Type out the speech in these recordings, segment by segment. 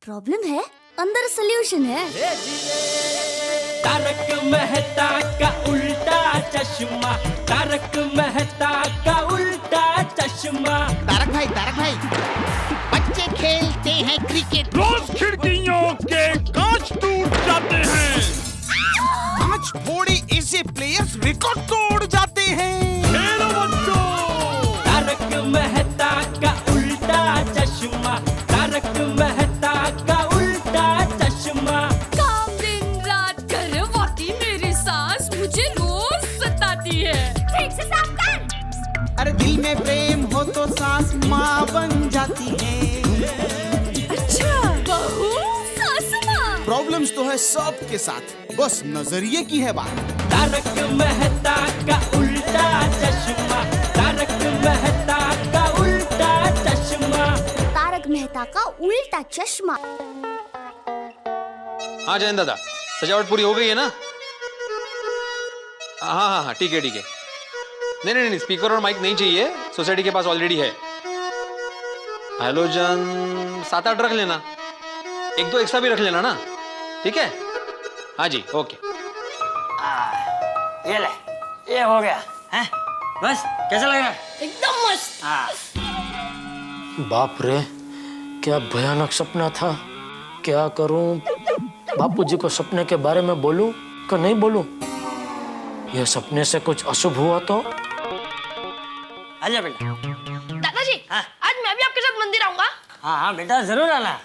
Problem है, अंदर solution है। तारक मेहता का उल्टा चश्मा, तारक मेहता का उल्टा चश्मा। तारक भाई, बच्चे खेलते हैं क्रिकेट, रोज खिड़कियों के कांच टूट जाते हैं, आज थोड़े ऐसे प्लेयर्स रिकॉर्ड तोड़ जाते हैं। खेलो बच्चों। तारक मेहता का उल्टा चश्मा, तारक मेहता का उल्टा चश्मा। काम दिन रात करवाती मेरी सास मुझे रोज सताती है। ठीक से साफ कर। अरे दिल में प्रेम हो तो सास माँ बन जाती है। अच्छा, बहू सास माँ। प्रॉब्लम्स तो है सबके साथ, बस नजरिए की है बात। तारक मेहता का उल्टा चश्मा, तारक मेहता का उल्टा चश्मा। तारक मेहता का उल्टा चश्मा। हाँ जयंत दादा, सजावट पूरी हो गई है ना? हाँ, ठीक है। नहीं, स्पीकर और माइक नहीं चाहिए, सोसाइटी के पास ऑलरेडी है। हैलोजन 7-8 रख लेना, 1-2 एक्स्ट्रा भी रख लेना ना, ठीक है? हाँ जी, ओके। ये ले, ये हो गया है। बस कैसा लग रहा है? एकदम मस्त। बाप रे, क्या भयानक सपना था। क्या करूं? बापूजी को सपने के बारे में बोलूं कि नहीं बोलूं? यह सपने से कुछ अशुभ हुआ तो? आजा बेटा। दादाजी, आज मैं भी आपके साथ मंदिर आऊंगा। हाँ बेटा, जरूर आना।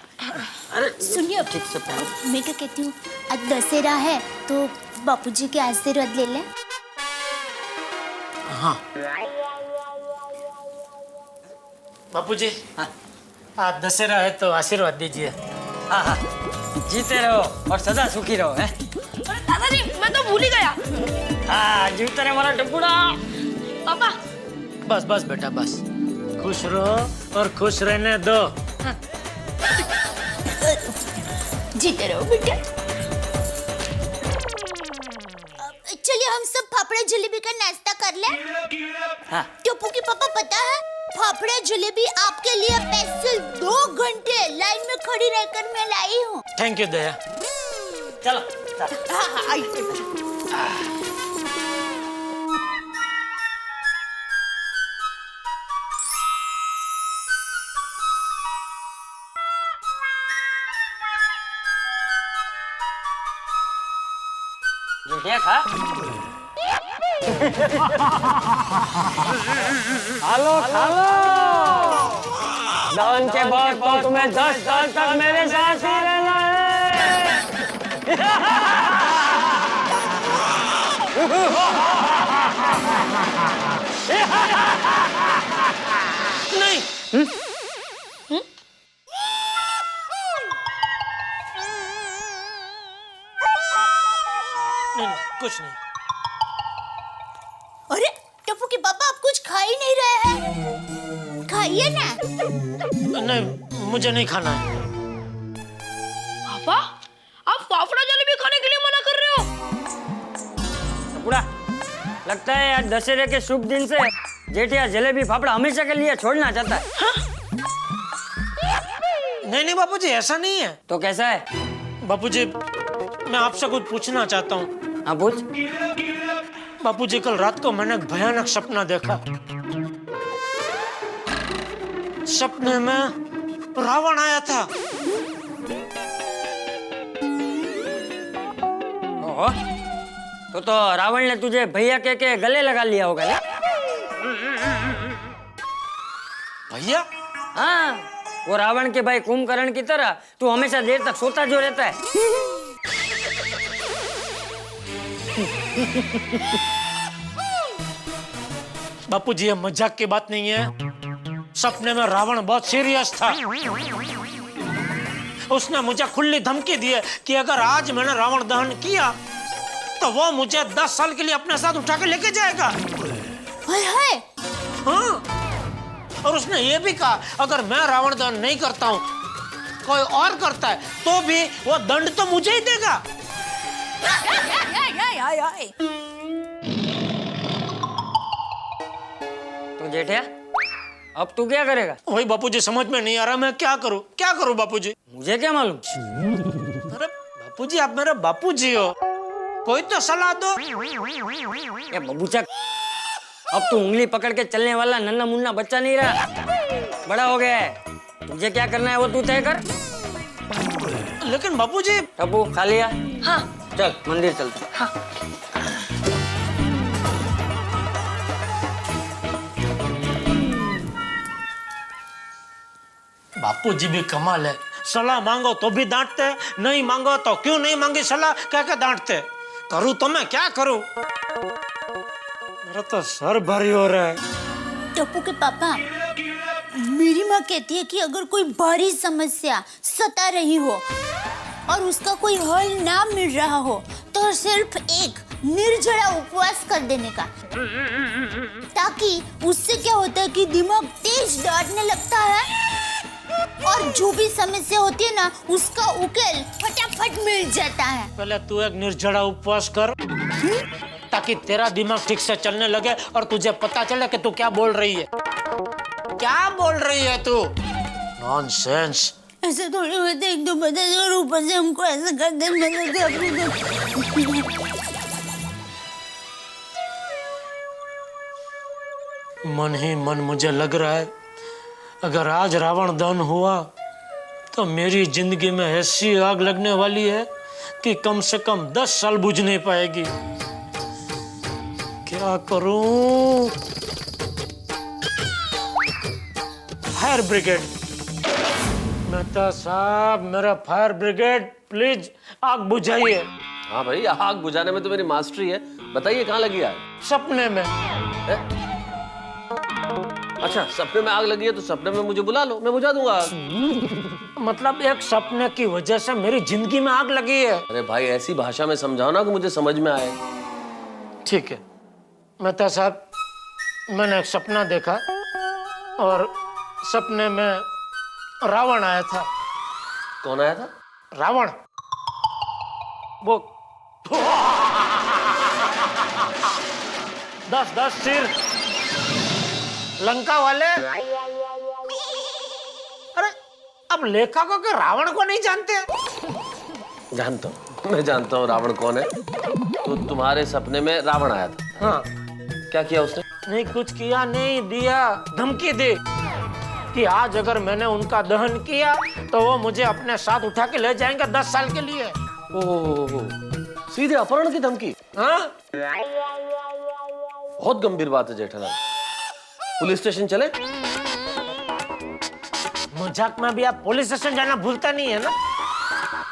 अरे सुनिए, ठीक से पहनो। मैं क्या कहती हूँ, आज दशहरा है तो बापूजी के आशीर्वाद ले लें। हाँ बापूजी, आज दशहरा है तो आशीर्वाद दीजिए। हाँ, जीते रहो और सदा सुखी रहो है। अरे दादाजी, मैं तो भूल ही गया। हाँ, जीते रहे हमारा टुकड़ा। पापा, बस बेटा, बस खुश रहो और खुश रहने दो। जीते रहो बेटा। चलिए हम सब फाफड़ा जलेबी का नाश्ता कर लें। हाँ। टप्पू की पापा, पता है फाफड़ा जलेबी आपके लिए स्पेशल 2 घंटे लाइन में खड़ी रहकर मैं लाई हूँ। थैंक यू दया। चलो। हाँ, आइए। क्या खा? खालो। दान के बाद तो तुम्हें 10 साल तक मेरे साथ ही रहना है। नहीं। कुछ नहीं। अरे टप्पू के पापा, आप कुछ खा ही नहीं रहे हैं, खाइए ना। नहीं, मुझे नहीं खाना है। पापा, आप फाफड़ा जलेबी खाने के लिए मना कर रहे हो? टुकड़ा, लगता है आज दशहरे के शुभ दिन से जेठिया जलेबी फाफड़ा हमेशा के लिए छोड़ना चाहता है। नहीं बापूजी, ऐसा नहीं है। तो कैसा है? बापूजी, मैं आपसे कुछ पूछना चाहता हूँ। हाँ, पूछ। बापूजी, कल रात को मैंने एक भयानक सपना देखा। सपने में रावण आया था। ओहो, तो रावण ने तुझे भैया कह के गले लगा लिया होगा ना? भैया? हाँ, वो रावण के भाई कुंभकर्ण की तरह तू हमेशा देर तक सोता जो रहता है। बापूजी, ये मजाक की बात नहीं है। सपने में रावण बहुत सीरियस था। उसने मुझे खुली धमकी दी है कि अगर आज मैंने रावण दहन किया तो वो मुझे 10 साल के लिए अपने साथ उठा के लेके जाएगा। हाय हाय। हाँ, और उसने ये भी कहा अगर मैं रावण दहन नहीं करता हूँ, कोई और करता है तो भी वो दंड तो मुझे ही देगा। तो जेठिया, अब तू क्या करेगा? वही बापूजी समझ में नहीं आ रहा, मैं क्या करूं बापूजी? मुझे क्या मालूम? अरे बापूजी, आप मेरे बापूजी हो, कोई तो सलाह दो। ये बबूचा, अब तू उंगली पकड़ के चलने वाला नन्ना मुन्ना बच्चा नहीं रहा, बड़ा हो गया है। तुझे क्या करना है वो तू तय कर। लेकिन बापूजी, टप्पू खा लिया? हाँ चल मंदिर चलते। हाँ। बापूजी भी कमाल है, सलाह मांगो तो भी डांटते, नहीं मांगो तो क्यों नहीं मांगी सलाह क्या क्या डांटते। करूँ तो मैं क्या करूँ, मेरा तो सर भारी हो रहा है। टप्पू के पापा, मेरी माँ कहती है कि अगर कोई बड़ी समस्या सता रही हो और उसका कोई हल ना मिल रहा हो तो सिर्फ एक निर्जला उपवास कर देने का, ताकि उससे क्या होता है कि दिमाग तेज दौड़ने लगता है और जो भी समस्या होती है ना उसका उकेल फटाफट मिल जाता है। पहले तू एक निर्जला उपवास कर, ताकि तेरा दिमाग ठीक से चलने लगे और तुझे पता चले कि तू क्या बोल रही है। क्या बोल रही है तू? नॉनसेंस। ऐसे थोड़ी होते, एक दो बता दो और ऊपर से हमको ऐसा कर दे। मन ही मन मुझे लग रहा है, अगर आज रावण दहन हुआ तो मेरी जिंदगी में ऐसी आग लगने वाली है कि कम से कम 10 साल बुझ नहीं पाएगी। क्या करूं? फायर ब्रिगेड, मेहता साहब, मेरा फायर ब्रिगेड प्लीज आग बुझाइए। हाँ भाई, आग बुझाने में तो मेरी मास्टरी है। बताइए कहाँ लगी आग? सपने में। अच्छा, सपने में आग लगी है तो सपने में मुझे बुला लो, मैं बुझा दूंगा आग। मतलब एक सपने की वजह से मेरी जिंदगी में आग लगी है। अरे भाई, ऐसी भाषा में समझाओ ना कि मुझे समझ में आए। ठीक है मेहता साहब, मैंने एक सपना देखा और सपने में रावण आया था। कौन आया था? रावण, वो 10 सिर लंका वाले। अरे अब लेखकों के रावण को नहीं जानते? जानता हूँ, मैं जानता हूँ रावण कौन है। तो तुम्हारे सपने में रावण आया था? हाँ। क्या किया उसने? नहीं, कुछ किया नहीं, दिया धमकी दी कि आज अगर मैंने उनका दहन किया तो वो मुझे अपने साथ उठा के ले जाएंगे 10 साल के लिए। ओह, सीधे अपहरण की धमकी? हाँ? बहुत गंभीर बात है जेठालाल, पुलिस स्टेशन चले? मजाक में भी आप पुलिस स्टेशन जाना भूलता नहीं है ना?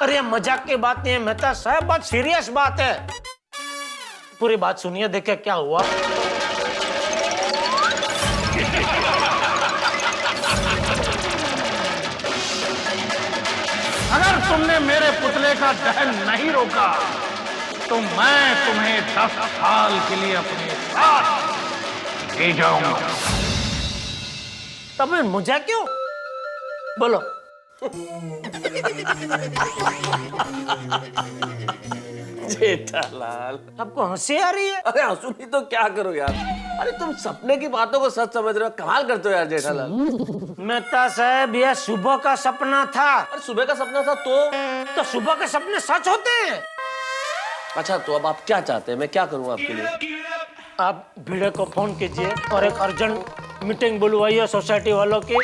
अरे ये मजाक की बात नहीं है मेहता साहब, बहुत सीरियस बात है। पूरी बात सुनिए, देखिए क्या हुआ। अगर तुमने मेरे पुतले का दहन नहीं रोका तो मैं तुम्हें 10 साल के लिए अपने साथ ले जाऊंगा। तब मुझे क्यों? बोलो। जेठालाल, आपको हंसी आ रही है? अरे हंसू नहीं तो क्या करो यार। अरे तुम सपने की बातों को सच समझ रहे हो, कमाल करते हो यार जेठालाल। मेहता साहब, यह सुबह का सपना था। अरे सुबह का सपना था तो सुबह के सपने सच होते हैं। अच्छा, तो अब आप क्या चाहते हैं, मैं क्या करूं आपके लिए? आप भिड़े को फोन कीजिए और एक अर्जेंट मीटिंग बुलवाइए सोसाइटी वालों की,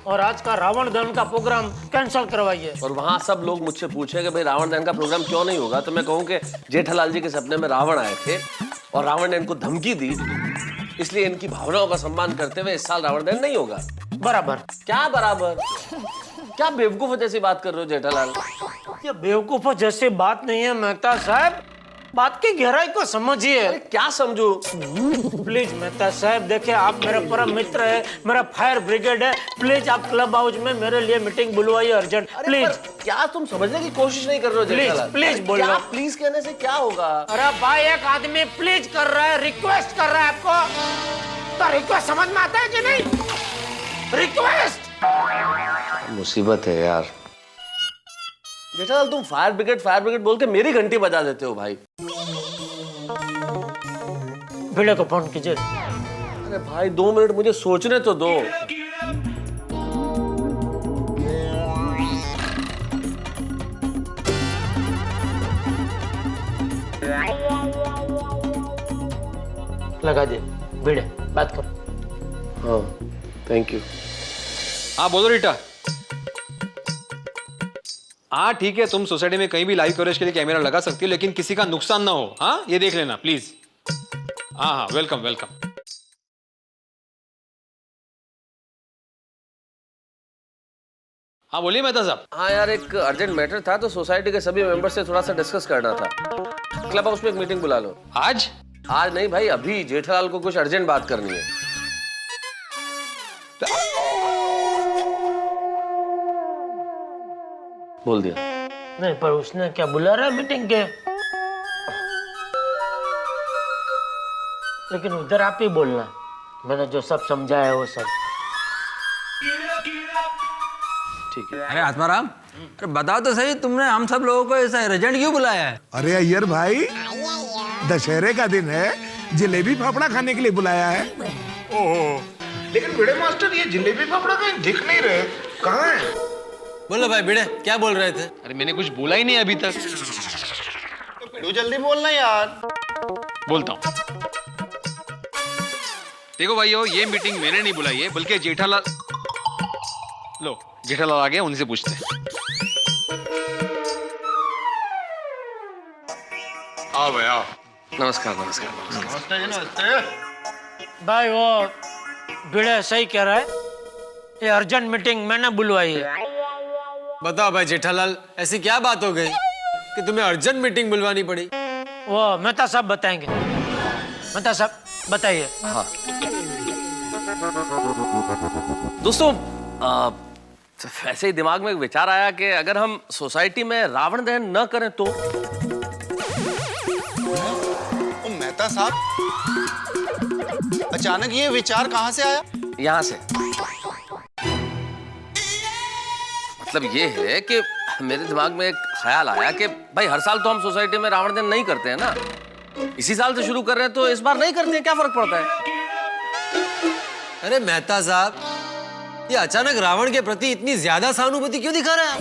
और आज का रावण दहन का प्रोग्राम कैंसिल करवाइए। और वहाँ सब लोग मुझसे पूछे कि भाई रावण दहन का प्रोग्राम क्यों नहीं होगा, तो मैं कहूँ कि जेठालाल जी के सपने में रावण आए थे और रावण ने इनको धमकी दी, इसलिए इनकी भावनाओं का सम्मान करते हुए इस साल रावण दहन नहीं होगा। बराबर। क्या बराबर? क्या बेवकूफ जैसी बात कर रहे हो जेठालाल? ये बेवकूफों जैसी बात नहीं है मेहता साहब, बात की गहराई को समझिए। अरे क्या समझू? प्लीज मेहता साहब, देखिए आप मेरे परम मित्र है, मेरा फायर ब्रिगेड है, प्लीज आप क्लब हाउस में मेरे लिए मीटिंग बुलवाइए अर्जेंट, प्लीज। क्या तुम समझने की कोशिश नहीं कर रहे हो जेठालाल? प्लीज बोलो। क्या प्लीज कहने से क्या होगा? अरे भाई, एक आदमी प्लीज कर रहा है, रिक्वेस्ट कर रहा है आपको, तो रिक्वेस्ट समझ में आता है कि नहीं? रिक्वेस्ट। मुसीबत है यार। जेठालाल, तुम फायर ब्रिगेड बोल के मेरी घंटी बजा देते हो भाई। भिड़े को फोन कीजिए। अरे भाई 2 मिनट मुझे सोचने तो दो। लगा दे भिड़े बात करो। हाँ थैंक यू। हाँ बोलो रीटा। हाँ ठीक है, तुम सोसाइटी में कहीं भी लाइव कवरेज के लिए कैमरा लगा सकती हो, लेकिन किसी का नुकसान ना हो। हाँ ये देख लेना प्लीज। हाँ हाँ वेलकम वेलकम। हाँ बोलिए मेहता साहब। हाँ यार एक अर्जेंट मैटर था, तो सोसाइटी के सभी मेंबर से थोड़ा सा डिस्कस करना था। क्लब हाउस में एक मीटिंग बुला लो। आज? आज नहीं भाई, अभी जेठालाल को कुछ अर्जेंट बात करनी है। बोल दिया। नहीं पर उसने क्या बुला रहा है मीटिंग के, लेकिन उधर आप ही बोलना, मैंने जो सब समझाया वो सब। ठीक है। अरे आत्माराम, अरे बताओ तो सही, तुमने हम सब लोगों को ऐसा अर्जेंट क्यों बुलाया है? अरे अय्यर भाई, दशहरे का दिन है, जलेबी फाफड़ा खाने के लिए बुलाया है। ओह, लेकिन भिड़े मास्टर ये जलेबी फाफड़ा कहीं दिख नहीं रहे, कहाँ है? बोलो भाई भिड़े, क्या बोल रहे थे? अरे मैंने कुछ बोला ही नहीं अभी तक। तू जल्दी बोलना यार। बोलता हूँ। देखो भाइयों, ये मीटिंग मैंने नहीं बुलाई है, बल्कि जेठालाल। लो जेठालाल आ गया, उनसे पूछते हैं। आओ भाई आओ। नमस्कार नमस्कार नमस्कार। नमस्ते। भाई वो भिड़े सही कह रहा है, ये अर्जेंट मीटिंग मैंने बुलवाई है। बताओ भाई जेठालाल, ऐसी क्या बात हो गई कि तुम्हें अर्जेंट मीटिंग बुलवानी पड़ी? वो मेहता साहब बताएंगे। मेहता साहब बताइए। हाँ दोस्तों, वैसे ही दिमाग में एक विचार आया कि अगर हम सोसाइटी में रावण दहन न करें तो। मेहता साहब, अचानक ये विचार कहाँ से आया? यहां से मतलब ये है कि मेरे दिमाग में एक ख्याल आया कि भाई हर साल तो हम सोसाइटी में रावण दहन नहीं करते हैं ना, इसी साल से शुरू कर रहे हैं, तो इस बार नहीं करते हैं, क्या फर्क पड़ता है? अरे मेहता साहब, ये अचानक रावण के प्रति इतनी ज्यादा सहानुभूति क्यों दिखा रहा है?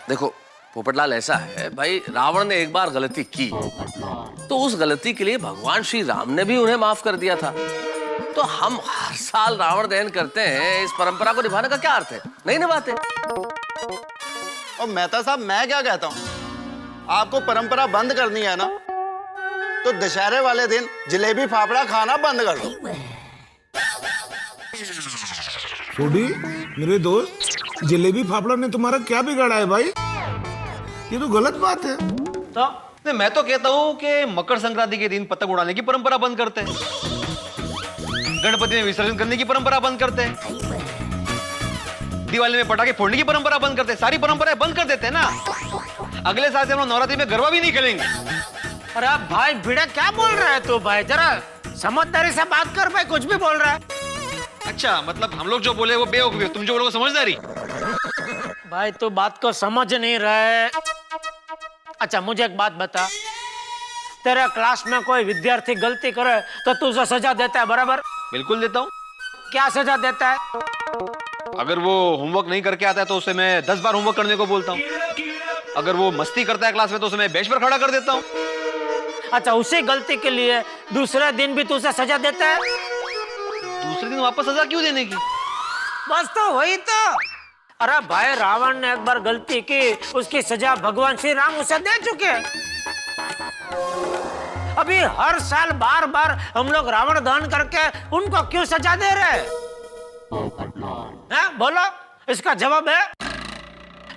देखो पोपटलाल, ऐसा है भाई, रावण ने एक बार गलती की तो उस गलती के लिए भगवान श्री राम ने भी उन्हें माफ कर दिया था। तो हम हर साल रावण दहन करते हैं, इस परंपरा को निभाने का क्या अर्थ है? नहीं निभाते। और मेहता साहब, मैं क्या कहता हूँ, आपको परंपरा बंद करनी है ना, तो दशहरे वाले दिन जलेबी फाफड़ा खाना बंद कर दो। छोड़ी मेरे दोस्त, जलेबी फाफड़ा ने तुम्हारा क्या बिगाड़ा है भाई? ये तो गलत बात है। तो नहीं, मैं तो कहता हूँ कि मकर संक्रांति के दिन पतंग उड़ाने की परंपरा बंद करते हैं, गणपति में विसर्जन करने की परंपरा बंद करते हैं, दिवाली में पटाखे फोड़ने की परंपरा बंद करते हैं, सारी परंपराएं बंद कर देते हैं ना। अगले साल से हम लोग नवरात्रि में गरबा भी नहीं खेलेंगे। अरे आप भाई भिड़ा क्या बोल रहा है तू? भाई जरा समझदारी से बात कर भाई, कुछ भी बोल रहा है। अच्छा मतलब हम लोग जो बोले वो बेवकूफी, तुम जो बोलोगे समझदारी। भाई तू बात को समझ नहीं रहा है। अच्छा मुझे एक बात बता, तेरे क्लास में कोई विद्यार्थी गलती करे तो तू उसे सजा देता है बराबर? बिल्कुल देता हूँ। क्या सजा देता है? अगर वो होमवर्क नहीं करके आता है तो उसे मैं 10 बार होमवर्क करने को बोलता हूँ। अगर वो मस्ती करता है क्लास में तो उसे मैं बेंच पर खड़ा कर देता हूँ। अच्छा, उसी गलती के लिए दूसरे दिन भी तू उसे सजा देता है? दूसरे दिन वापस सजा क्यों देने की? बस तो वही तो। अरे भाई रावण ने एक बार गलती की, उसकी सजा भगवान श्री राम उसे दे चुके। अभी हर साल बार बार हम लोग रावण दहन करके उनको क्यों सजा दे रहे हैं? बोलो, इसका जवाब है?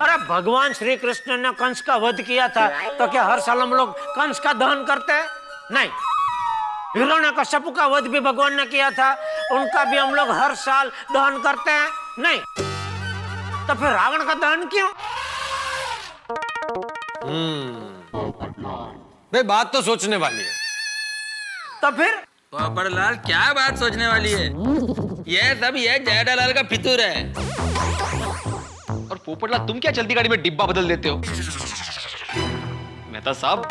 अरे भगवान श्री कृष्ण ने कंस का वध किया था, तो क्या हर साल हम लोग कंस का दहन करते हैं? नहीं। हिरण्यकश्यप का वध भी भगवान ने किया था, उनका भी हम लोग हर साल दहन करते हैं? नहीं। तो फिर रावण का दहन क्यों? भाई बात तो सोचने वाली है। तो फिर पोपटलाल, क्या बात सोचने वाली है? ये सब ये जेठालाल का फितूर है। और पोपटलाल, तुम क्या चलती गाड़ी में डिब्बा बदल देते हो? मेहता साहब,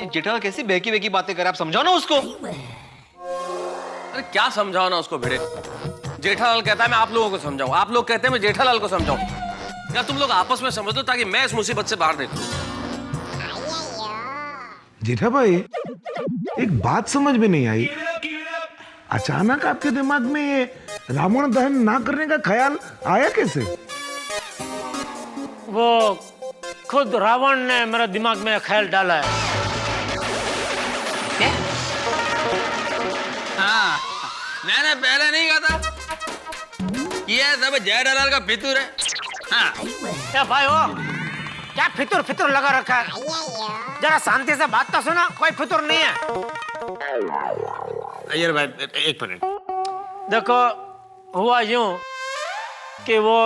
ये जेठालाल कैसी बहकी बहकी बातें करे, आप समझाओ ना उसको। अरे क्या समझाओ ना उसको भिड़े? जेठालाल कहता है मैं आप लोगों को समझाऊं, आप लोग कहते हैं मैं जेठालाल को समझाऊं। क्या तुम लोग आपस में समझ लो ताकि मैं इस मुसीबत से बाहर निकलूं? जेठा भाई, एक बात समझ में नहीं आई, अचानक आपके दिमाग में ये रावण दहन ना करने का ख्याल आया कैसे? वो खुद रावण ने मेरे दिमाग में ख्याल डाला है। हाँ, मैंने पहले नहीं कहा था ये सब जेठालाल का फितूर है। हाँ। क्या भाई हो, क्या फितूर फितूर लगा रखा है? जरा शांति से बात तो सुना, कोई फितूर नहीं है। अय्यर भाई, एक मिनट। देखो, हुआ यूं कि वो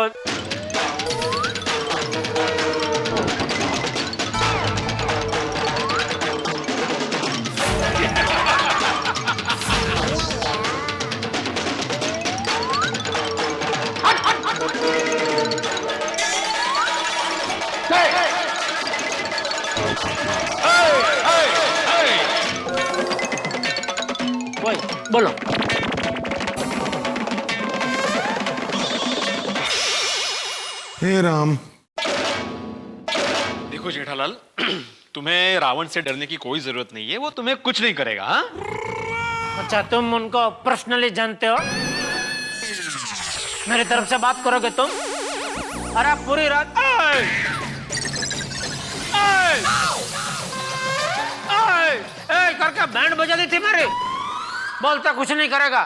बोलो। हे राम। देखो जेठालाल, तुम्हें रावण से डरने की कोई जरूरत नहीं है, वो तुम्हें कुछ नहीं करेगा। हाँ? अच्छा, तुम उनको पर्सनली जानते हो? मेरी तरफ से बात करोगे तुम? अरे पूरी रात करके बैंड बजा दी थी मेरी, बोलता कुछ नहीं करेगा।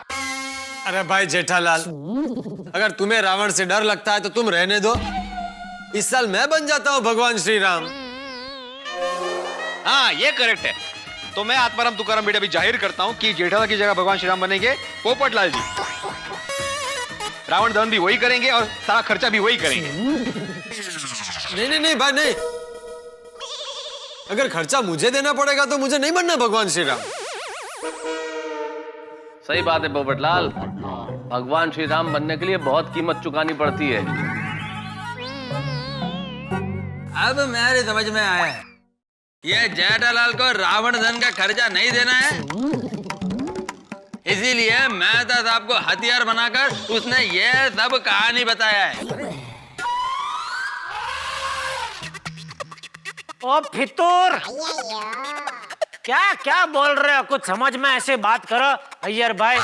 अरे भाई जेठालाल, अगर तुम्हें रावण से डर लगता है तो तुम रहने दो। इस साल मैं बन जाता हूँ भगवान श्री राम। हाँ, ये करेक्ट है। तो मैं आत्माराम तुकाराम बेटा भी जाहिर करता हूँ कि जेठालाल की जगह भगवान श्री राम बनेंगे पोपटलाल जी। रावण दहन भी वही करेंगे और सारा खर्चा भी वही करेंगे। नहीं नहीं नहीं भाई, नहीं। अगर खर्चा मुझे देना पड़ेगा तो मुझे नहीं बनना भगवान श्री राम। सही बात है पोपटलाल, भगवान श्री राम बनने के लिए बहुत कीमत चुकानी पड़ती है। अब मेरी समझ में आया है, ये जेठालाल को रावण धन का खर्चा नहीं देना है, इसीलिए मेहता साहब को हथियार बनाकर उसने ये सब कहानी बताया है। ओ फितूर, क्या क्या बोल रहे हो? कुछ समझ में ऐसे बात करो अय्यर भाई।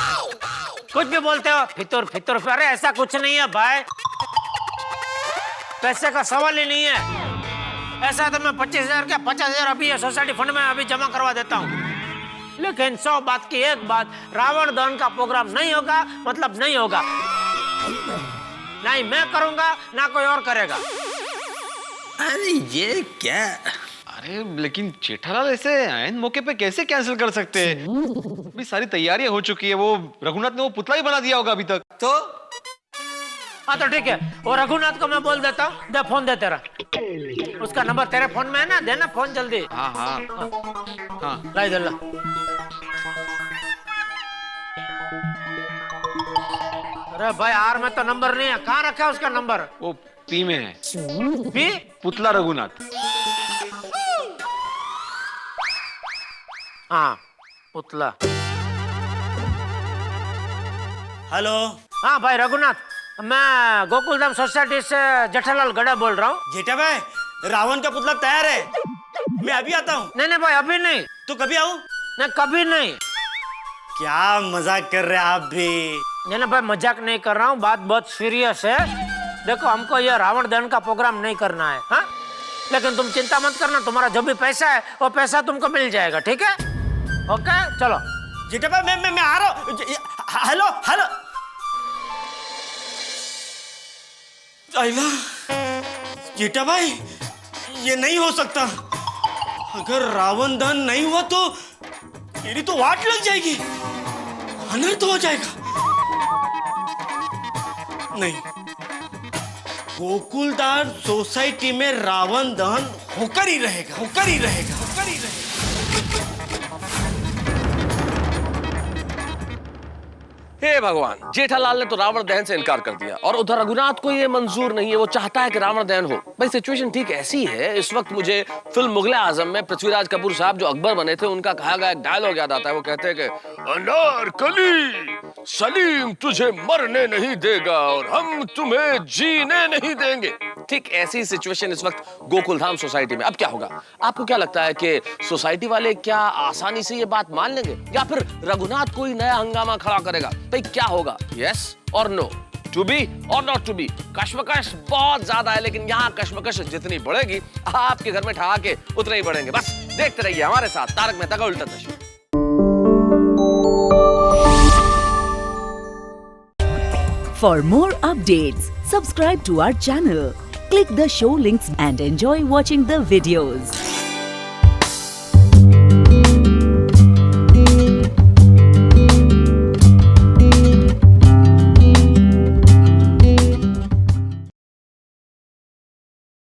कुछ भी बोलते हो फितूर फितूर। अरे ऐसा कुछ नहीं है भाई, पैसे का सवाल ही नहीं है। ऐसा तो मैं 25,000 क्या 50,000 अभी सोसाइटी फंड में अभी जमा करवा देता हूँ। लेकिन 100 बात की एक बात, रावण दहन का प्रोग्राम नहीं होगा मतलब नहीं होगा। नहीं मैं करूंगा ना कोई और करेगा। अरे ये क्या? अरे लेकिन जेठालाल ऐसे ऐन मौके पे कैसे कैंसिल कर सकते हैं? अभी सारी तैयारियां हो चुकी है। वो रघुनाथ ने वो पुतला ही बना दिया होगा अभी तक। तो हाँ तो ठीक है, वो रघुनाथ को मैं बोल देता हूँ। दे फोन दे तेरा, उसका नंबर तेरे फोन में है ना, देना फोन जल्दी। हाँ हाँ हाँ, लाई दल्ला। अरे भाई आर में तो नंबर नहीं है, कहाँ रखा है उसका नंबर? वो पी में है। पी? पुतला रघुनाथ। हाँ पुतला। हेलो। हाँ भाई रघुनाथ, मैं गोकुलधाम सोसाइटी से जेठालाल गड़ा बोल रहा हूँ। जेठा भाई, रावण का पुतला तैयार है, मैं अभी आता हूँ। नहीं नहीं भाई अभी नहीं। तो कभी आऊँ? नहीं कभी नहीं। क्या मजाक कर रहे हैं आप भी? नहीं भाई मजाक नहीं कर रहा हूँ, बात बहुत सीरियस है। देखो हमको ये रावण दहन का प्रोग्राम नहीं करना है। हाँ, लेकिन तुम चिंता मत करना, तुम्हारा जो भी पैसा है वो पैसा तुमको मिल जाएगा। ठीक है? ओके चलो। जेठा भाई मैं आ रहा हूँ। Hello hello. जेठा भाई ये नहीं हो सकता। अगर रावण दहन नहीं हुआ तो मेरी तो वाट लग जाएगी, अनर्थ हो जाएगा। नहीं, गोकुलधाम सोसाइटी में रावण दहन होकर ही रहेगा, होकर ही रहेगा, होकर ही रहेगा। हे भगवान, जेठालाल ने तो रावण दहन से इनकार कर दिया और उधर रघुनाथ को ये मंजूर नहीं है, वो चाहता है कि रावण दहन हो। भाई सिचुएशन ठीक ऐसी है, इस वक्त मुझे फिल्म मुगले आजम में पृथ्वीराज कपूर साहब जो अकबर बने थे उनका कहा गया एक डायलॉग याद आता है। वो कहते हैं कि अनारकली सलीम तुझे मरने नहीं देगा और हम तुम्हें जीने नहीं देंगे। ठीक ऐसी सिचुएशन इस वक्त गोकुलधाम सोसाइटी में। अब क्या होगा? आपको क्या लगता है कि सोसाइटी वाले क्या आसानी से ये बात मान लेंगे या फिर रघुनाथ कोई नया हंगामा खड़ा करेगा? भाई क्या होगा? यस और नो, टू बी और नॉट टू बी। कश्मकश बहुत ज्यादा है, लेकिन यहाँ कश्मकश जितनी बढ़ेगी आपके घर में ठहाके उतने ही बढ़ेंगे। बस देखते रहिए हमारे साथ तारक मेहता का उल्टा चश्मा। For more updates, subscribe to our channel, click the show links and enjoy watching the videos.